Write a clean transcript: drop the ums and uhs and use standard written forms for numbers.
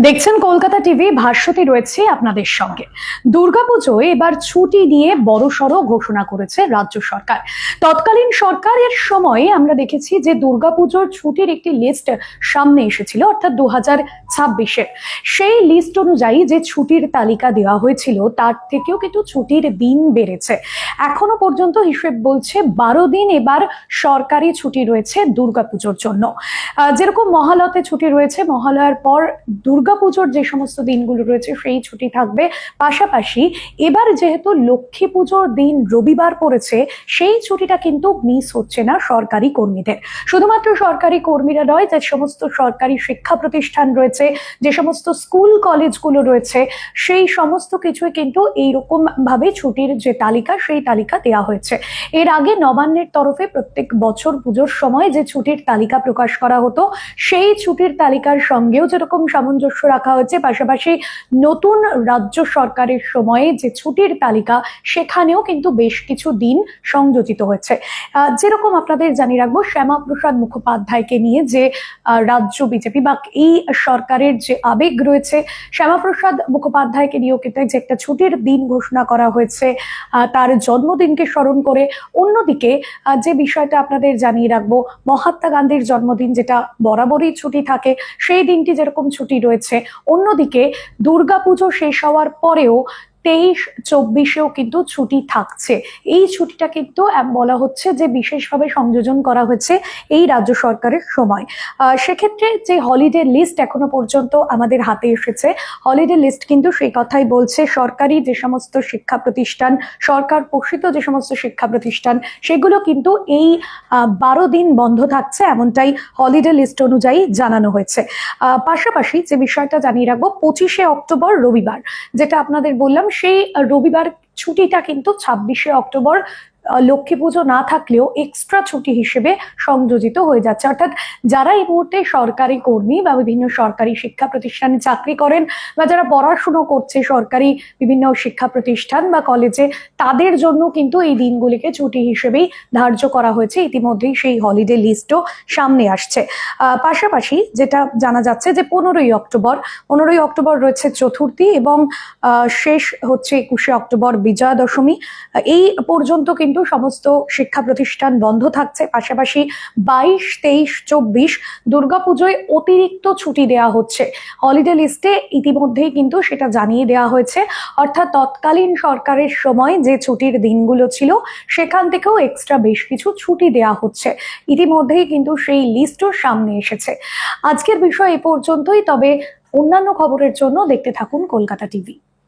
দেখছেন কলকাতা টিভি, ভাস্বতী রয়েছে আপনাদের সঙ্গে। দুর্গাপুজোয় এবার ছুটি নিয়ে বড়সড় ঘোষণা করেছে রাজ্য সরকার। তৎকালীন সরকারের সময় আমরা দেখেছি যে দুর্গাপুজোর ছুটির একটি লিস্ট সামনে এসেছিল, অর্থাৎ 2026-এর। সেই লিস্ট অনুযায়ী যে ছুটির তালিকা দেওয়া হয়েছিল তার থেকেও কিন্তু ছুটির দিন বেড়েছে। এখনো পর্যন্ত হিসেব বলছে 12 দিন এবার সরকারি ছুটি রয়েছে দুর্গাপুজোর জন্য। যেরকম মহালয়াতে ছুটি রয়েছে, মহালয়ার পর দুর্গাপুজোর যে সমস্ত দিনগুলো রয়েছে সেই ছুটি থাকবে। পাশাপাশি এবার যেহেতু লক্ষ্মী পুজোর দিন রবিবার পড়েছে, সেই ছুটিটা কিন্তু মিস হচ্ছে না সরকারি কর্মীদের। শুধুমাত্র সরকারি কর্মীরা নয়, যে সমস্ত সরকারি শিক্ষা প্রতিষ্ঠান রয়েছে, যে সমস্ত স্কুল কলেজগুলো রয়েছে, সেই সমস্ত কিছুই কিন্তু এইরকম ভাবে ছুটির যে তালিকা, সেই তালিকা দেওয়া হয়েছে। এর আগে নবান্নের তরফে প্রত্যেক বছর পুজোর সময় যে ছুটির তালিকা প্রকাশ করা হতো, সেই ছুটির তালিকার সঙ্গেও যেরকম সামঞ্জস্য রাখা হয়েছে, পাশাপাশি নতুন রাজ্য সরকারের সময়ে যে ছুটির তালিকা, সেখানেও কিন্তু বেশ কিছু দিন সংযোজিত হয়েছে। যেরকম আপনাদের জানিয়ে রাখবো, শ্যামাপ্রসাদ মুখোপাধ্যায়কে নিয়ে যে রাজ্য বিজেপি বা এই সরকারের যে আবেগ রয়েছে, শ্যামাপ্রসাদ মুখোপাধ্যায়কে নিয়েও কিন্তু যে একটা ছুটির দিন ঘোষণা করা হয়েছে তার জন্মদিনকে স্মরণ করে। অন্যদিকে যে বিষয়টা আপনাদের জানিয়ে রাখবো, মহাত্মা গান্ধীর জন্মদিন যেটা বরাবরই ছুটি থাকে, সেই দিনটি যেরকম ছুটি রয়েছে, অন্যদিকে দুর্গাপুজো শেষ হওয়ার পরেও 23-24-এও কিন্তু ছুটি থাকছে। এই ছুটিটা কিন্তু বলা হচ্ছে যে বিশেষভাবে সংযোজন করা হয়েছে এই রাজ্য সরকারের সময়। সেক্ষেত্রে যে হলিডে লিস্ট এখনো পর্যন্ত আমাদের হাতে এসেছে, হলিডে লিস্ট কিন্তু সেই কথাই বলছে, সরকারি যে সমস্ত শিক্ষা প্রতিষ্ঠান, সরকার পোষিত যে সমস্ত শিক্ষা প্রতিষ্ঠান, সেগুলো কিন্তু এই 12 দিন বন্ধ থাকছে, এমনটাই হলিডে লিস্ট অনুযায়ী জানানো হয়েছে। পাশাপাশি যে বিষয়টা জানিয়ে রাখবো, 25শে অক্টোবর রবিবার, যেটা আপনাদের বললাম, সেই রবিবার ছুটিটা কিন্তু 26শে অক্টোবর লক্ষ্মী পুজো না থাকলেও এক্সট্রা ছুটি হিসেবে সংযোজিত হয়ে যাচ্ছে। অর্থাৎ যারা এই মুহূর্তে সরকারি কর্মী বা বিভিন্ন সরকারি শিক্ষা প্রতিষ্ঠানে চাকরি করেন, বা যারা পড়াশুনো করছে সরকারি বিভিন্ন শিক্ষা প্রতিষ্ঠান বা কলেজে, তাদের জন্য কিন্তু এই দিনগুলিকে ছুটি হিসেবেই ধার্য করা হয়েছে। ইতিমধ্যেই সেই হলিডে লিস্টও সামনে আসছে। পাশাপাশি যেটা জানা যাচ্ছে যে 15ই অক্টোবর রয়েছে চতুর্থী, এবং শেষ হচ্ছে 21শে অক্টোবর বিজয়া দশমী। এই পর্যন্ত কিন্তু সমস্ত শিক্ষা প্রতিষ্ঠান বন্ধ থাকছে। পাশাপাশি 22, 23, 24 দুর্গাপুজোয় অতিরিক্ত ছুটি দেওয়া হচ্ছে। হলিডে লিস্টে ইতিমধ্যেই কিন্তু সেটা জানিয়ে দেওয়া হয়েছে, অর্থাৎ তৎকালীন সরকারের সময় যে ছুটির দিনগুলো ছিল, সেখান থেকেও এক্সট্রা বেশ কিছু ছুটি দেওয়া হচ্ছে। ইতিমধ্যেই কিন্তু সেই লিস্টও সামনে এসেছে। আজকের বিষয় এ পর্যন্তই, তবে অন্যান্য খবরের জন্য দেখতে থাকুন কলকাতা টিভি।